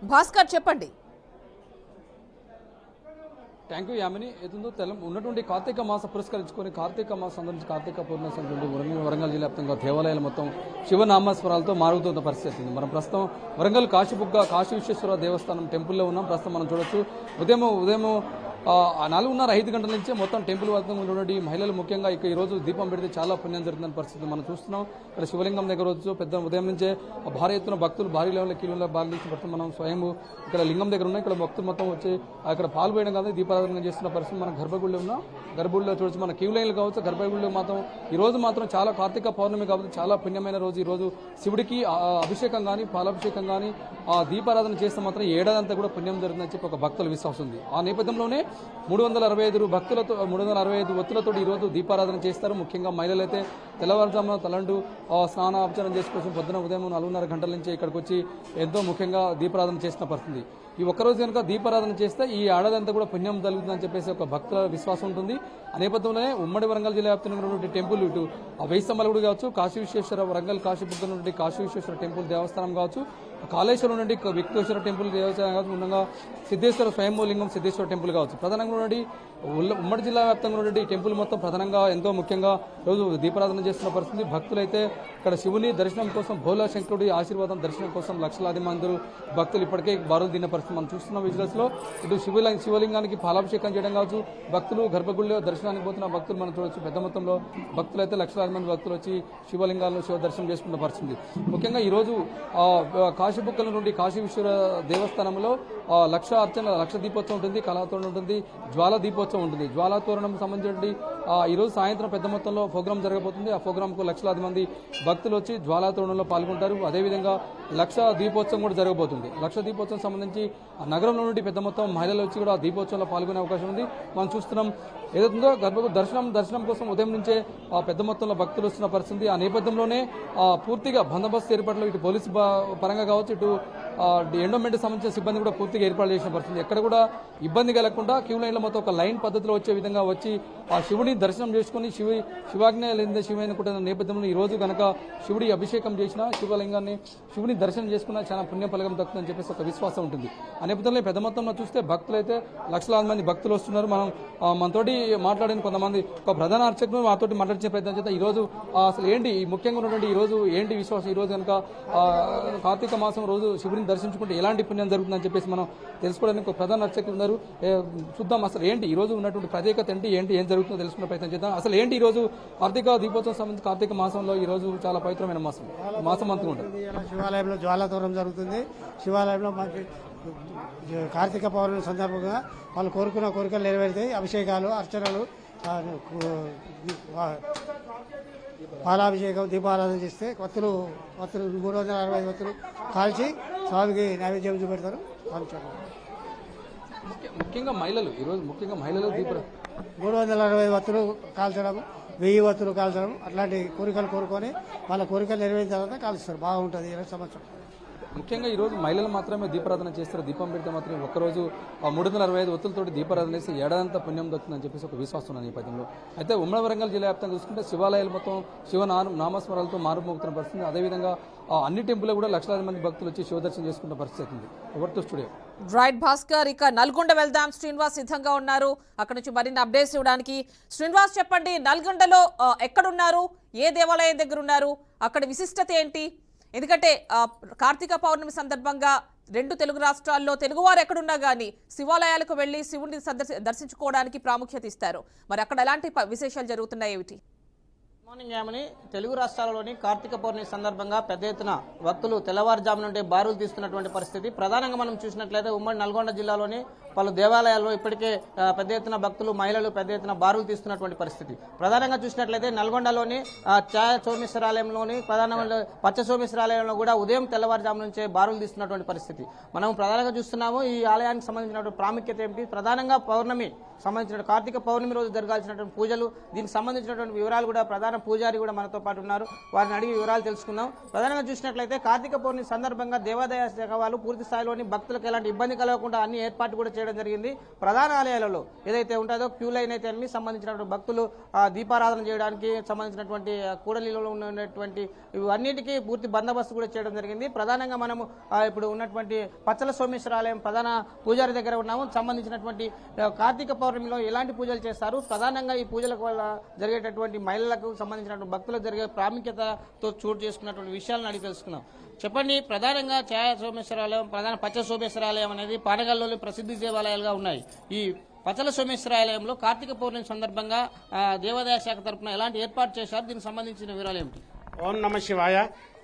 భాస్కర్ చెప్పండి. Thank you Yamini. ఏదో ఉన్నటువంటి కార్తీక మాస పురస్కరించుకొని కార్తీక మాసం సందర్శించి కార్తీక పూర్ణిమ నుండి వరంగల్ జిల్లా వ్యాప్తంగా దేవాలయాలు మొత్తం శివనామస్వరాలతో మారుగుతున్న పరిస్థితి ఉంది. మనం ప్రస్తుతం వరంగల్ కాశీ విశ్వేశ్వర దేవస్థానం టెంపుల్లో ఉన్నాం. ప్రస్తుతం మనం చూడొచ్చు ఉదయం 4:30-5 గంటల నుంచే మొత్తం టెంపుల్ వద్ద ఉన్నటువంటి మహిళలు ముఖ్యంగా ఈ రోజు దీపం పెడితే చాలా పుణ్యం జరుగుతున్న పరిస్థితి మనం చూస్తున్నాం. ఇక్కడ శివలింగం దగ్గర రోజు పెద్ద ఉదయం నుంచే భారీ ఎత్తున భక్తులు భారీ లెవెల్ కిలోల బాలించి పడుతుంది. మనం స్వయం ఇక్కడ లింగం దగ్గర ఉన్నాయి. ఇక్కడ భక్తులు మొత్తం వచ్చి అక్కడ పాలు పోయడం కాదు దీపారాధన చేస్తున్న పరిస్థితి మనం గర్భగుడిలో ఉన్నాం. గర్భగుడిలో చూడొచ్చు మన క్యూ లైన్లు కావచ్చు. గర్భగుడిలో మాత్రం ఈ రోజు మాత్రం చాలా కార్తీక పౌర్ణమి కాబట్టి చాలా పుణ్యమైన రోజు. ఈ రోజు శివుడికి అభిషేకం కానీ పాలాభిషేకం కానీ దీపారాధన చేస్తే మాత్రం ఏడాదంతా కూడా పుణ్యం జరుగుతుందని చెప్పి ఒక భక్తుల విశ్వాసం ఉంది. ఆ నేపథ్యంలోనే 365 ఒత్తులతో ఈరోజు దీపారాధన చేస్తారు. ముఖ్యంగా మహిళలు అయితే తెల్లవారుజామున తలంటూ స్నానాపచారం చేసుకోవచ్చు. పొద్దున ఉదయం 4:30 గంటల నుంచి ఇక్కడికి వచ్చి ఎంతో ముఖ్యంగా దీపారాధన చేసిన పరిస్థితి. ఈ ఒక్కరోజు కనుక దీపారాధన చేస్తే ఈ ఏడాదంతా కూడా పుణ్యం జరుగుతుందని చెప్పేసి ఒక భక్తుల విశ్వాసం ఉంటుంది. ఆ నేపథ్యంలోనే ఉమ్మడి వరంగల్ జిల్లా వ్యాప్తంగా ఉన్నటువంటి టెంపుల్ ఇటు వేయిస్తంభాల గుడి కావచ్చు, కాశీ విశ్వేశ్వర వరంగల్ కాశీబుగ్గ నుండి కాశీ విశ్వేశ్వర టెంపుల్ దేవస్థానం కావచ్చు, కాళేశ్వరం నుండి విక్టేశ్వర టెంపుల్ దేవస్థానం కావచ్చు, ఉండగా సిద్ధేశ్వర స్వయంభూలింగం సిద్ధేశ్వర టెంపుల్ కావచ్చు. ప్రధానంగా ఉన్నటువంటి ఉమ్మడి జిల్లా వ్యాప్తంగా ఉన్నటువంటి టెంపుల్ మొత్తం ప్రధానంగా ఎంతో ముఖ్యంగా రోజు దీపారాధన చేస్తున్న పరిస్థితి. భక్తులైతే ఇక్కడ శివుని దర్శనం కోసం భోలా శంకరుడి ఆశీర్వాదం దర్శనం కోసం లక్షలాది మంది భక్తులు ఇప్పటికే బారులు తిన్న పరిస్థితి మనం చూస్తున్న విజువల్స్ లో. ఇటు శివలింగానికి పాలాభిషేకం చేయడం కావచ్చు, భక్తులు గర్భగుడిలో దర్శనానికి పోతున్న భక్తులు మనం చూడొచ్చు. పెద్ద మొత్తంలో భక్తులు అయితే లక్షలాది మంది భక్తులు వచ్చి శివలింగాలను శివ దర్శనం చేసుకున్న పరిస్థితి. ముఖ్యంగా ఈ రోజు కాశీబుగ్గల నుండి కాశీ విశ్వేశ్వర దేవస్థానంలో లక్ష దీపోత్సవం ఉంటుంది, కళాతోరణం ఉంటుంది, జ్వాల దీపోత్సవం ఉంటుంది. జ్వాలా తోరణం సంబంధించి ఈరోజు సాయంత్రం పెద్ద మొత్తంలో ప్రోగ్రాం జరగబోతుంది. ఆ ప్రోగ్రాంకు లక్షలాది మంది భక్తులు వచ్చి జ్వాలా తోరణంలో పాల్గొంటారు. అదేవిధంగా లక్ష దీపోత్సవం కూడా జరగబోతుంది. లక్ష దీపోత్సవం సంబంధించి ఆ నగరంలో నుండి పెద్ద మొత్తం మహిళలు వచ్చి కూడా ఆ దీపోత్సవంలో పాల్గొనే అవకాశం ఉంది. మనం చూస్తున్నాం ఏదైతుందో గర్భగుడి దర్శనం కోసం ఉదయం నుంచే పెద్ద మొత్తంలో భక్తులు వస్తున్న పరిస్థితి. ఆ నేపథ్యంలోనే పూర్తిగా బందోబస్తు ఏర్పాట్లు ఇటు పోలీసు పరంగా కావచ్చు, ఇటు ఎండోమెంట్ సంబంధించిన సిబ్బంది కూడా పూర్తిగా ఏర్పాటు చేసిన పరిస్థితి. ఎక్కడ కూడా ఇబ్బంది కలగకుండా క్యూ లైన్లో మొత్తం ఒక లైన్ పద్ధతిలో వచ్చే విధంగా వచ్చి ఆ శివుని దర్శనం చేసుకుని శివాజ్ఞ లేదా శివైన నేపథ్యంలో ఈ రోజు కనుక శివుడి అభిషేకం చేసిన శివలింగాన్ని శివుని దర్శనం చేసుకున్నా చాలా పుణ్య ఫలకం దక్కుతుందని చెప్పేసి ఒక విశ్వాసం ఉంటుంది. ఆ నేపథ్యంలో పెద్ద మొత్తంలో చూస్తే భక్తులు అయితే లక్షలాది మంది భక్తులు వస్తున్నారు. మనతోటి మాట్లాడిన కొంతమంది ఒక ప్రధాన అర్చకులు మాతోటి మాట్లాడించే ప్రయత్నం చేద్దాం. ఈ రోజు అసలు ఏంటి ముఖ్యంగా ఉన్నటువంటి ఈ రోజు ఏంటి విశ్వాసం, ఈ రోజు కనుక కార్తీక మాసం రోజు శివుని దర్శించుకుంటే ఎలాంటి పుణ్యం జరుగుతుందని చెప్పేసి మనం తెలుసుకోవడానికి ఒక ప్రధాన అర్చకులు ఉన్నారు. చూద్దాం అసలు ఏంటి ఈ రోజు ఉన్నటువంటి ప్రత్యేకత ఏంటి ఏం జరుగుతుందో తెలుసుకునే ప్రయత్నం చేద్దాం. అసలు ఏంటి ఈ రోజు కార్తీక దీపోత్సవం సంబంధించి కార్తీక మాసంలో ఈ రోజు చాలా పవిత్రమైన మాసం అంతా ఉంటుంది. శివాలయంలో జ్వాలాతోరణం జరుగుతుంది. శివాలయంలో మనకి కార్తీక పౌర్ణమి సందర్భంగా వాళ్ళు కోరుకున్న కోరికలు నెరవేరుతాయి. అభిషేకాలు, అర్చనలు, పాలాభిషేకం, దీపారాధన చేస్తే వత్తులు 365 వత్తులు కాల్చి స్వామికి నైవేద్యం చూపెడతారు. ముఖ్యంగా మహిళలు ఈరోజు ముఖ్యంగా మహిళలు 360 వత్తులు కాల్చడం, 1000 వత్తులు కాల్చడం, అట్లాంటి కోరికలు కోరుకొని వాళ్ళ కోరికలు నెరవేరిన తర్వాత కాల్స్తారు. బాగుంటుంది 20 సంవత్సరం. ముఖ్యంగా ఈ రోజు మహిళలు మాత్రమే దీపారాధన చేస్తారు. దీపం పెడితే మాత్రమే ఒక్కరోజు 365 ఒత్తులతో దీపారాధన చేసి ఏడాదంతా పుణ్యం దక్కుతుందని చెప్పేసి ఒక విశ్వాసం ఉన్న నేపథ్యంలో అయితే ఉమ్మడి వరంగల్ జిల్లా వ్యాప్తంగా చూసుకుంటే శివాలయాలు మొత్తం నామస్మరాలతో మారుమోగుతున్న పరిస్థితి. అదేవిధంగా అన్ని టెంపుల్లో కూడా లక్షలాది మంది భక్తులు వచ్చి శివదర్శనం చేసుకున్న పరిస్థితి ఉంది. ఎవరితో స్టూడియో రైట్ భాస్కర్. ఇక నల్గొండ వెళ్దాం. శ్రీనివాస్ సిద్ధంగా ఉన్నారు అక్కడ నుంచి మరిన్ని అప్డేట్స్ ఇవ్వడానికి. శ్రీనివాస్ చెప్పండి, నల్గొండలో ఎక్కడున్నారు, ఏ దేవాలయం దగ్గర ఉన్నారు, అక్కడ విశిష్టత ఏంటి? ఎందుకంటే కార్తీక పౌర్ణమి సందర్భంగా 2 తెలుగు రాష్ట్రాల్లో తెలుగువారు ఎక్కడున్నా కానీ శివాలయాలకు వెళ్లి శివుడిని దర్శించుకోవడానికి ప్రాముఖ్యత ఇస్తారు. మరి అక్కడ ఎలాంటి విశేషాలు జరుగుతున్నాయి ఏమిటి? మార్నింగ్ యామని తెలుగు రాష్ట్రాలలోని కార్తీక పౌర్ణమి సందర్భంగా పెద్ద ఎత్తున భక్తులు తెల్లవారుజాము నుండి బారులు తీస్తున్నటువంటి పరిస్థితి. ప్రధానంగా మనం చూసినట్లయితే ఉమ్మడి నల్గొండ జిల్లాలోని పలు దేవాలయాల్లో ఇప్పటికే పెద్ద ఎత్తున భక్తులు మహిళలు పెద్ద ఎత్తున బారులు తీస్తున్నటువంటి పరిస్థితి. ప్రధానంగా చూసినట్లయితే నల్గొండలోని ఛాయ సోమేశ్వరాలయంలోని ప్రధానంగా పచ్చ సోమేశ్వరాలయంలో కూడా ఉదయం తెల్లవారుజాము నుంచే బారులు తీస్తున్నటువంటి పరిస్థితి మనం ప్రధానంగా చూస్తున్నాము. ఈ ఆలయానికి సంబంధించినటువంటి ప్రాముఖ్యత ఏమిటి, ప్రధానంగా పౌర్ణమి సంబంధించిన కార్తీక పౌర్ణమి రోజు జరగాల్సినటువంటి పూజలు, దీనికి సంబంధించినటువంటి వివరాలు కూడా ప్రధాన పూజారి కూడా మనతో పాటు ఉన్నారు. వారిని అడిగి వివరాలు తెలుసుకుందాం. ప్రధానంగా చూసినట్లయితే కార్తీక పౌర్ణమి సందర్భంగా దేవాదాయ శాఖ వాళ్ళు పూర్తి స్థాయిలోని భక్తులకు ఎలాంటి ఇబ్బంది కలగకుండా అన్ని ఏర్పాట్లు కూడా చేయడం జరిగింది. ప్రధాన ఆలయాలలో ఏదైతే ఉంటుందో క్యూ లైన్ అయితే అన్ని సంబంధించినటువంటి భక్తులు దీపారాధన చేయడానికి సంబంధించినటువంటి కూడలిలో ఉన్నటువంటి ఇవన్నిటికీ పూర్తి బందోబస్తు కూడా చేయడం జరిగింది. ప్రధానంగా మనము ఇప్పుడు ఉన్నటువంటి పచ్చల సోమేశ్వర ఆలయం ప్రధాన పూజారి దగ్గర ఉన్నాము. సంబంధించినటువంటి కార్తీక పౌర్ణమిలో ఎలాంటి పూజలు చేస్తారు, ప్రధానంగా ఈ పూజలకు వల్ల జరిగేటటువంటి మహిళలకు సంబంధించినటువంటి భక్తులకు జరిగే ప్రాముఖ్యతతో చోటు చేసుకున్నటువంటి విషయాలను అడిగి తెలుసుకుందాం. చెప్పండి, ప్రధానంగా ఛాయా సోమేశ్వరాలయం, ప్రధాన పచ్చ సోమేశ్వరాలయం అనేది పానగల్లోని ప్రసిద్ధి దేవాలయాలుగా ఉన్నాయి. ఈ పచ్చల సోమేశ్వరాలయంలో కార్తీక పౌర్ణమి సందర్భంగా దేవాదాయ శాఖ తరఫున ఎలాంటి ఏర్పాటు చేశారు, దీనికి సంబంధించిన వివరాలు ఏమిటి? ఓం నమ శివాయ.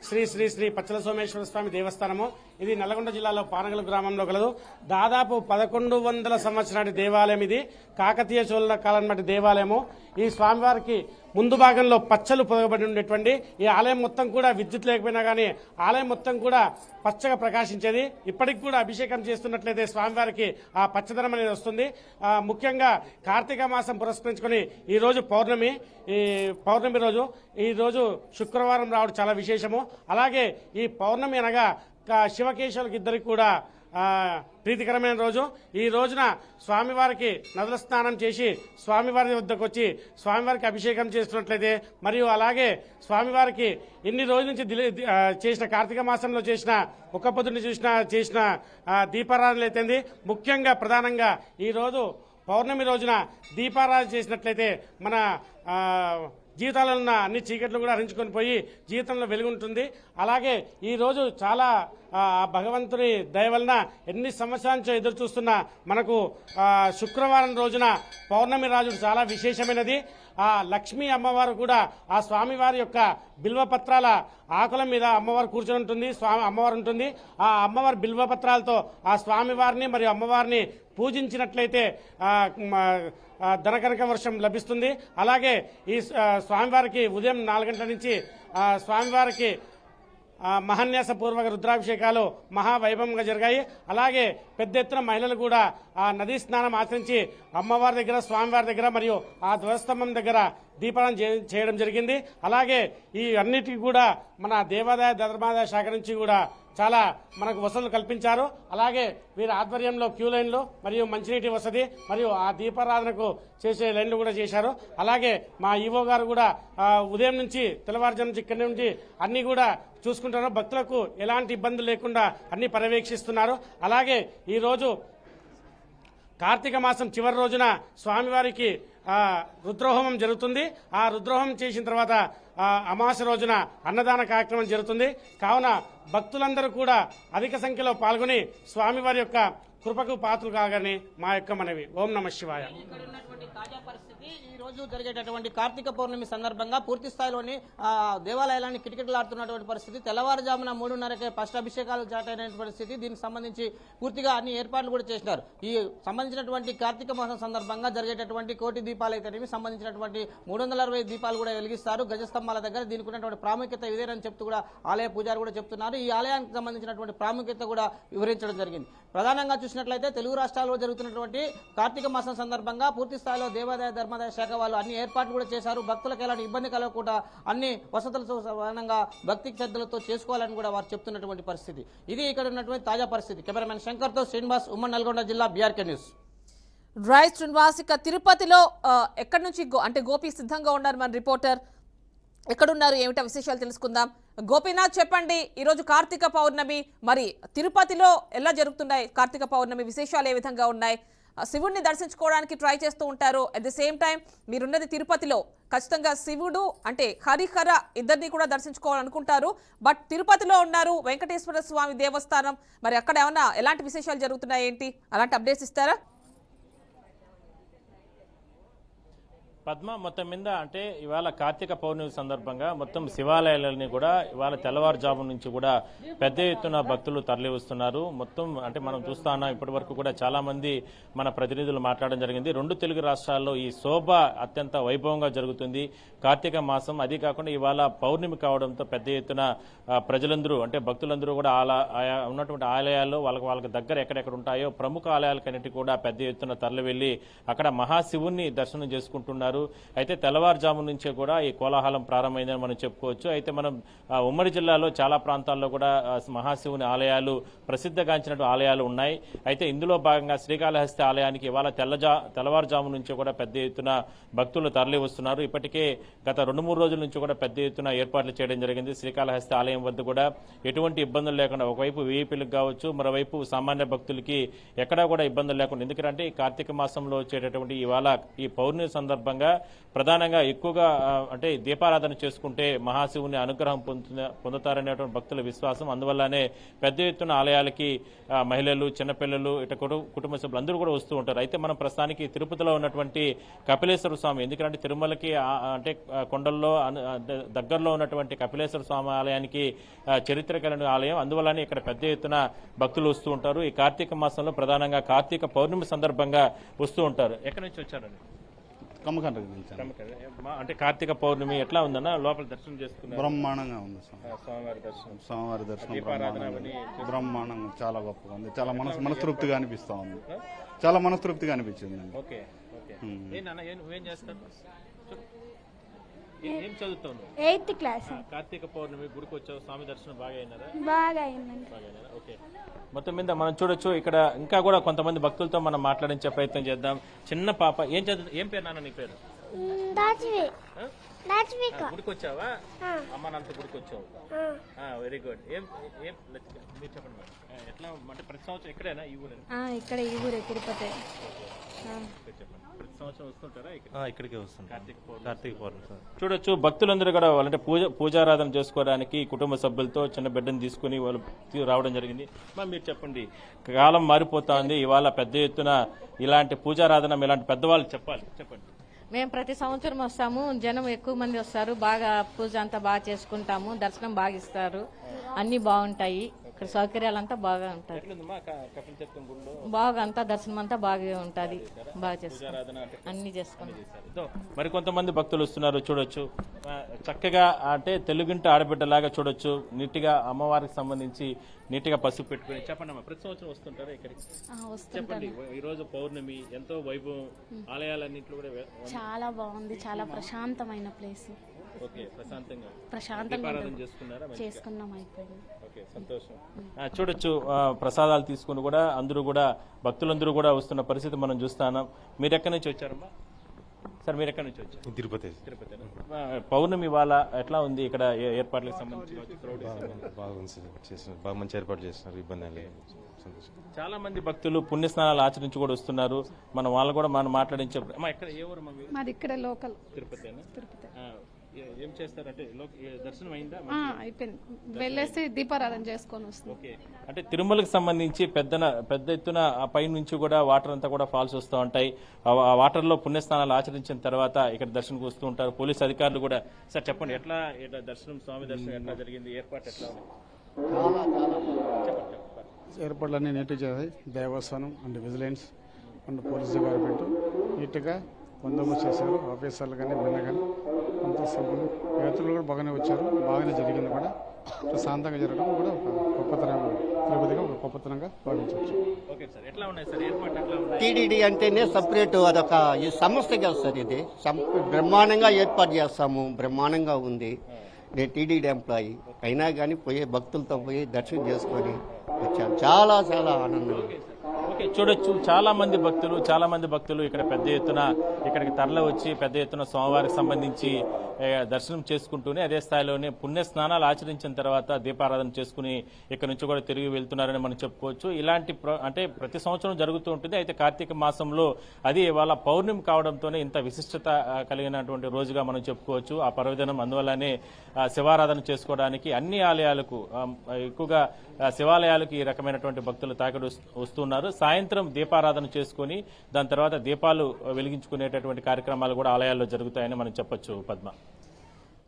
శ్రీ శ్రీ శ్రీ పచ్చల సోమేశ్వర స్వామి దేవస్థానము ఇది నల్గొండ జిల్లాలో పానగల్ గ్రామంలో కలదు. దాదాపు 1100 సంవత్సరాల దేవాలయం. ఇది కాకతీయ చోళుల కాలం నాటి దేవాలయము. ఈ స్వామివారికి ముందు భాగంలో పచ్చలు పొదగబడి ఉండేటువంటి ఈ ఆలయం మొత్తం కూడా విద్యుత్ లేకపోయినా కానీ ఆలయం మొత్తం కూడా పచ్చగా ప్రకాశించేది. ఇప్పటికి కూడా అభిషేకం చేస్తున్నట్లయితే స్వామివారికి ఆ పచ్చదనం అనేది వస్తుంది. ముఖ్యంగా కార్తీక మాసం పురస్కరించుకొని ఈ రోజు పౌర్ణమి, ఈ పౌర్ణమి రోజు, ఈ రోజు శుక్రవారం రావడం చాలా విశేషము. అలాగే ఈ పౌర్ణమి అనగా శివకేశవులకి ఇద్దరికి కూడా ప్రీతికరమైన రోజు. ఈ రోజున స్వామివారికి నదుల స్నానం చేసి స్వామివారి వద్దకు వచ్చి స్వామివారికి అభిషేకం చేస్తున్నట్లయితే, మరియు అలాగే స్వామివారికి ఇన్ని రోజుల నుంచి చేసిన కార్తీక మాసంలో చేసిన ఒక్క పొద్దుని చేసిన దీపారాధనలు అయితేంది. ముఖ్యంగా ప్రధానంగా ఈ రోజు పౌర్ణమి రోజున దీపారాధన చేసినట్లయితే మన జీవితాలలో ఉన్న అన్ని చీకట్లు కూడా హరించుకొని పోయి జీవితంలో వెలుగుంటుంది. అలాగే ఈ రోజు చాలా భగవంతుని దయ వలన ఎన్ని సంవత్సరాల నుంచి ఎదురు చూస్తున్న మనకు శుక్రవారం రోజున పౌర్ణమి రాజు చాలా విశేషమైనది. ఆ లక్ష్మీ అమ్మవారు కూడా ఆ స్వామివారి యొక్క బిల్వపత్రాల ఆకుల మీద అమ్మవారు కూర్చొని ఉంటుంది, అమ్మవారు ఉంటుంది. ఆ అమ్మవారి బిల్వపత్రాలతో ఆ స్వామివారిని మరియు అమ్మవారిని పూజించినట్లయితే ధనకనక వర్షం లభిస్తుంది. అలాగే ఈ స్వామివారికి ఉదయం 4 గంటల నుంచి స్వామివారికి మహాన్యాసపూర్వక రుద్రాభిషేకాలు మహావైభవంగా జరిగాయి. అలాగే పెద్ద ఎత్తున మహిళలు కూడా ఆ నదీ స్నానం ఆచరించి అమ్మవారి దగ్గర, స్వామివారి దగ్గర మరియు ఆ ధ్వజస్తంభం దగ్గర దీపాలను చేయడం జరిగింది. అలాగే ఈ అన్నిటికీ కూడా మన దేవాదాయ ధర్మాదాయ శాఖ నుంచి కూడా చాలా మనకు వసతులు కల్పించారు. అలాగే వీరి ఆధ్వర్యంలో క్యూ లైన్లు మరియు మంచినీటి వసతి మరియు ఆ దీపారాధనకు చేసే లైన్లు కూడా చేశారు. అలాగే మా ఈవో గారు కూడా ఉదయం నుంచి తెల్లవారుజాము నుంచి ఇక్కడి నుంచి అన్ని కూడా చూసుకుంటున్నారు. భక్తులకు ఎలాంటి ఇబ్బందులు లేకుండా అన్ని పర్యవేక్షిస్తున్నారు. అలాగే ఈరోజు కార్తీక మాసం చివరి రోజున స్వామివారికి రుద్రోహోమం జరుగుతుంది. ఆ రుద్రోహోమం చేసిన తర్వాత అమావాస్య రోజున అన్నదాన కార్యక్రమం జరుగుతుంది. కావున భక్తులందరూ కూడా అధిక సంఖ్యలో పాల్గొని స్వామివారి యొక్క కృపకు పాత్రలు కాగానే మా యొక్క మనవి. ఓం నమ శివాయ. తాజా పరిస్థితి ఈ రోజు జరిగేటటువంటి కార్తీక పౌర్ణమి సందర్భంగా పూర్తి స్థాయిలోని దేవాలయాలన్నీ కిటకిటలాడుతున్నటువంటి పరిస్థితి. తెల్లవారుజామున 3:30కే ఫస్ట్ అభిషేకాలు చాటైన పరిస్థితి. దీనికి సంబంధించి పూర్తిగా అన్ని ఏర్పాట్లు కూడా చేసినారు. ఈ సంబంధించినటువంటి కార్తీక మాసం సందర్భంగా జరిగేటటువంటి కోటి దీపాలు అయితేనేమి సంబంధించినటువంటి 360 దీపాలు కూడా వెలిగిస్తారు గజస్తంభాల దగ్గర. దీనికి ఉన్నటువంటి ప్రాముఖ్యత ఇదేనని చెప్తూ కూడా ఆలయ పూజారి కూడా చెప్తున్నారు. ఈ ఆలయానికి సంబంధించినటువంటి ప్రాముఖ్యత కూడా వివరించడం జరిగింది. ప్రధానంగా చూసినట్లయితే తెలుగు రాష్ట్రాల్లో జరుగుతున్నటువంటి కార్తీక మాసం సందర్భంగా పూర్తి స్థాయిలో దేవాదాయ ధర్మాదాయ శాఖ వాళ్ళు అన్ని ఏర్పాట్లు కూడా చేశారు. భక్తులకు ఎలాంటి ఇబ్బంది కలగకుండా అన్ని వసతులతో సమానంగా భక్తి శ్రద్ధలతో చేసుకోవాలని కూడా వారు చెప్తున్నటువంటి పరిస్థితి. ఇది ఇక్కడ ఉన్నటువంటి తాజా పరిస్థితి. కెమెరామెన్ శంకర్తో శ్రీనివాస్, ఉమ్మడి నల్గొండ జిల్లా, బీఆర్కే న్యూస్. రైట్ శ్రీనివాస్, ఇక తిరుపతిలో ఎక్కడి నుంచి అంటే గోపి సిద్ధంగా ఉన్నారు మన రిపోర్టర్. ఎక్కడున్నారు, ఏమిటా విశేషాలు తెలుసుకుందాం. గోపీనాథ్ చెప్పండి, ఈరోజు కార్తీక పౌర్ణమి, మరి తిరుపతిలో ఎలా జరుగుతున్నాయి కార్తీక పౌర్ణమి విశేషాలు ఏ విధంగా ఉన్నాయి? శివుడిని దర్శించుకోవడానికి ట్రై చేస్తూ ఉంటారు. అట్ ది సేమ్ టైం మీరున్నది తిరుపతిలో, ఖచ్చితంగా శివుడు అంటే హరిహర ఇద్దరిని కూడా దర్శించుకోవాలనుకుంటారు. బట్ తిరుపతిలో ఉన్నారు, వెంకటేశ్వర స్వామి దేవస్థానం, మరి అక్కడ ఏమన్నా ఎలాంటి విశేషాలు జరుగుతున్నాయి, ఏంటి అలాంటి అప్డేట్స్ ఇస్తారా? పద్మ, మొత్తం మీద అంటే ఇవాళ కార్తీక పౌర్ణమి సందర్భంగా మొత్తం శివాలయాలని కూడా ఇవాళ తెల్లవారుజాము నుంచి కూడా పెద్ద ఎత్తున భక్తులు తరలి వస్తున్నారు. మొత్తం అంటే మనం చూస్తా ఉన్నాం, ఇప్పటి వరకు కూడా చాలా మంది మన ప్రతినిధులు మాట్లాడడం జరిగింది. 2 తెలుగు రాష్ట్రాల్లో ఈ శోభ అత్యంత వైభవంగా జరుగుతుంది కార్తీక మాసం. అది కాకుండా ఇవాళ పౌర్ణమి కావడంతో పెద్ద ఎత్తున ప్రజలందరూ అంటే భక్తులందరూ కూడా ఉన్నటువంటి ఆలయాల్లో వాళ్ళకి దగ్గర ఎక్కడెక్కడ ఉంటాయో ప్రముఖ ఆలయాలకన్నిటి కూడా పెద్ద ఎత్తున తరలి వెళ్లి అక్కడ మహాశివుణ్ణి దర్శనం చేసుకుంటున్నారు. ఉన్నారు. అయితే తెల్లవారుజాము నుంచే కూడా ఈ కోలాహలం ప్రారంభమైందని మనం చెప్పుకోవచ్చు. అయితే మనం ఉమ్మడి జిల్లాలో చాలా ప్రాంతాల్లో కూడా మహాశివుని ఆలయాలు ప్రసిద్ధగాంచినటువంటి ఆలయాలు ఉన్నాయి. అయితే ఇందులో భాగంగా శ్రీకాళహస్తి ఆలయానికి ఇవాళ తెల్లవారుజాము నుంచి కూడా పెద్ద ఎత్తున భక్తులు తరలి వస్తున్నారు. ఇప్పటికే గత 2-3 రోజుల నుంచి కూడా పెద్ద ఎత్తున ఏర్పాట్లు చేయడం జరిగింది. శ్రీకాళహస్తి ఆలయం వద్ద కూడా ఎటువంటి ఇబ్బందులు లేకుండా ఒకవైపు వీఐపీలకు కావచ్చు, మరోవైపు సామాన్య భక్తులకి ఎక్కడా కూడా ఇబ్బందులు లేకుండా, ఎందుకంటే ఈ కార్తీక మాసంలో వచ్చేటటువంటి ఇవాళ ఈ పౌర్ణమి సందర్భంగా ప్రధానంగా ఎక్కువగా అంటే దీపారాధన చేసుకుంటే మహాశివుని అనుగ్రహం పొందుతారనేటువంటి భక్తుల విశ్వాసం. అందువల్లనే పెద్ద ఎత్తున ఆలయాలకి మహిళలు, చిన్నపిల్లలు, ఇట కుటుంబ సభ్యులు అందరూ కూడా వస్తూ ఉంటారు. అయితే మనం ప్రస్తుతానికి తిరుపతిలో ఉన్నటువంటి కపిలేశ్వర స్వామి, ఎందుకంటే తిరుమలకి అంటే కొండల్లో దగ్గరలో ఉన్నటువంటి కపిలేశ్వర స్వామి ఆలయానికి చరిత్ర కలిగిన ఆలయం. అందువల్లనే ఇక్కడ పెద్ద ఎత్తున భక్తులు వస్తూ ఉంటారు. ఈ కార్తీక మాసంలో ప్రధానంగా కార్తీక పౌర్ణమి సందర్భంగా వస్తూ ఉంటారు. ఎక్కడి నుంచి వచ్చారండి? అంటే కార్తీక పౌర్ణమి ఎట్లా ఉందన్న? లోపల దర్శనం చేసుకున్నారు? బ్రహ్మాండంగా ఉంది స్వామివారి దర్శనం బ్రహ్మాండంగా చాలా గొప్పగా ఉంది. చాలా మనస్తృప్తిగా అనిపిస్తా ఉంది. చాలా మనస్తృప్తిగా అనిపించింది. Okay okay. ఏం చేస్తారు? ఏం చదువుతావు? 8th class. కార్తీక పౌర్ణమి గుడికి వచ్చావు, స్వామి దర్శనం బాగా అయినారా? బాగా అయిందండి. ఓకే. మొత్తం మీద మనం చూడొచ్చు ఇక్కడ ఇంకా కూడా కొంతమంది భక్తులతో మనం మాట్లాడించే ప్రయత్నం చేద్దాం. చిన్న పాప ఏం పేరు నాన్న నీ పేరు? గుడికి వచ్చావా? అమ్మ నాన్నతో గుడికి వచ్చావు. Very good. ఏం ఏం మీరు చెప్పండి మేడం. ఎట్లా అంటే ప్రతి సంవత్సరం ఎక్కడైనా ఈ ఊరే? ఇక్కడ ఈ ఊరే తిరుపతి. చెప్పండి. ప్రతి సంవత్సరం వస్తుంటారా ఇక్కడికే వస్తుంది కార్తీక పౌర్ణమి? చూడొచ్చు భక్తులందరూ కూడా వాళ్ళంటే పూజారాధన చేసుకోవడానికి కుటుంబ సభ్యులతో చిన్న బిడ్డను తీసుకుని వాళ్ళు రావడం జరిగింది. మీరు చెప్పండి, కాలం మారిపోతా ఉంది. ఇవాళ పెద్ద ఎత్తున ఇలాంటి పూజారాధన ఇలాంటి పెద్దవాళ్ళు చెప్పండి. మేము ప్రతి సంవత్సరం వస్తాము, జనం ఎక్కువ మంది వస్తారు, బాగా పూజ అంతా బాగా చేసుకుంటాము, దర్శనం బాగా ఇస్తారు, అన్ని బాగుంటాయి, ఇక్కడ సౌకర్యాలంతా బాగా ఉంటాయి, బాగా అంతా దర్శనం అంతా బాగా ఉంటుంది, బాగా చేస్తాం, అన్ని చేసుకుంటాం. మరికొంతమంది భక్తులు వస్తున్నారు చూడొచ్చు. చక్కగా అంటే తెలుగింటి ఆడబిడ్డలాగా చూడొచ్చు, నీట్గా అమ్మవారికి సంబంధించి నీట్గా పసుపు పెట్టుకుని. చెప్పండి అమ్మా, ప్రతి సంవత్సరం వస్తుంటారా ఇక్కడికి? చెప్పండి. ఈ రోజు పౌర్ణమి, ఎంతో వైభవం, ఆలయాలన్నింటిలో కూడా చాలా బాగుంది, చాలా ప్రశాంతమైన ప్లేస్. ఓకే, ప్రశాంతంగా చేసుకున్నాం, అయిపోయింది. ఓకే, సంతోషం. చూడొచ్చు ప్రసాదాలు తీసుకుని కూడా అందరూ కూడా భక్తులందరూ కూడా వస్తున్న పరిస్థితి మనం చూస్తున్నాం. మీరు ఎక్కడి నుంచి వచ్చారమ్మా? సార్ మీరు ఎక్కడి నుంచి వచ్చారు? తిరుపతి. పౌర్ణమి ఇవాళ ఎట్లా ఉంది ఇక్కడ ఏర్పాట్లకు సంబంధించి? బాగా మంచి ఏర్పాటు చేస్తున్నారు, ఇబ్బంది లేదు. చాలా మంది భక్తులు పుణ్యస్నానాలు ఆచరించి కూడా వస్తున్నారు. మనం వాళ్ళు కూడా మనం మాట్లాడించే. ఇక్కడ ఏ ఊరు? మాది ఇక్కడ లోకల్ తిరుపతి. ఏం చేస్తారంటే దర్శనం అయిందా? అయిపోయింది, వెళ్ళేసి దీపారాధన చేసుకొని వస్తుంది. ఓకే, అంటే తిరుమలకు సంబంధించి పెద్ద ఎత్తున ఆ పై నుంచి కూడా వాటర్ అంతా కూడా ఫాల్స్ వస్తూ ఉంటాయి. ఆ వాటర్ లో పుణ్యస్నానాలు ఆచరించిన తర్వాత ఇక్కడ దర్శనంకి వస్తూ ఉంటారు పోలీసు అధికారులు కూడా. సార్ చెప్పండి, ఎట్లా దర్శనం, స్వామి దర్శనం ఎట్లా జరిగింది? ఏర్పాటు ఎట్లా ఉంది? ఏర్పాట్లన్నీ నీట్గా చేయాలి. దేవస్థానం and vigilance and police department నీట్గా బందోబస్తు చేశారు. ఆఫీసర్లు కానీ నిన్న కానీ అంతా సభ్యులు యాత్రులు కూడా బాగానే వచ్చారు, బాగానే జరిగింది కూడా. ప్రశాంతంగా జరగడం కూడా ఒక గొప్పతనం, తిరుపతిగా ఒక గొప్పతనంగా భావించవచ్చు. టీడీడీ అంటేనే సపరేట్ అదొక ఈ సంస్థగా వస్తుంది. ఇది బ్రహ్మాండంగా ఏర్పాటు చేస్తాము, బ్రహ్మాండంగా ఉంది. నేను టీడీడీ ఎంప్లాయీ అయినా కానీ పోయి భక్తులతో పోయి దర్శనం చేసుకొని వచ్చాను. చాలా చాలా ఆనందంగా. ఓకే, చూడొచ్చు చాలా మంది భక్తులు ఇక్కడ పెద్ద ఎత్తున ఇక్కడికి తరలి వచ్చి పెద్ద ఎత్తున స్వామివారికి సంబంధించి దర్శనం చేసుకుంటూనే అదే స్థాయిలోనే పుణ్య స్నానాలు ఆచరించిన తర్వాత దీపారాధన చేసుకుని ఇక్కడ నుంచి కూడా తిరిగి వెళ్తున్నారని మనం చెప్పుకోవచ్చు. ఇలాంటి అంటే ప్రతి సంవత్సరం జరుగుతూ ఉంటుంది. అయితే కార్తీక మాసంలో అది ఇవాళ పౌర్ణమి కావడంతోనే ఇంత విశిష్టత కలిగినటువంటి రోజుగా మనం చెప్పుకోవచ్చు. ఆ పర్వదినం అందువల్లనే శివారాధన చేసుకోవడానికి అన్ని ఆలయాలకు ఎక్కువగా శివాలయాలకు ఈ రకమైనటువంటి భక్తులు తాకిడి వస్తున్నారు. సాయంత్రం దీపారాధన చేసుకుని దాని తర్వాత దీపాలు వెలిగించుకునేటటువంటి కార్యక్రమాలు కూడా ఆలయాల్లో జరుగుతాయని మనం చెప్పొచ్చు. పద్మ.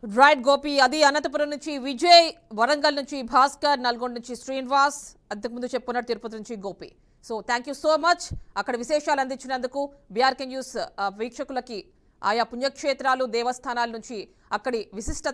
రైట్ గోపి, అది అనంతపురం నుంచి విజయ్, వరంగల్ నుంచి భాస్కర్, నల్గొండ నుంచి శ్రీనివాస్, అంతకుముందు చెప్పుకున్నారు తిరుపతి నుంచి Gopi. So thank you so much అక్కడ విశేషాలు అందించినందుకు. బీఆర్కే న్యూస్ వీక్షకులకి ఆయా పుణ్యక్షేత్రాలు, దేవస్థానాల నుంచి అక్కడి విశిష్టత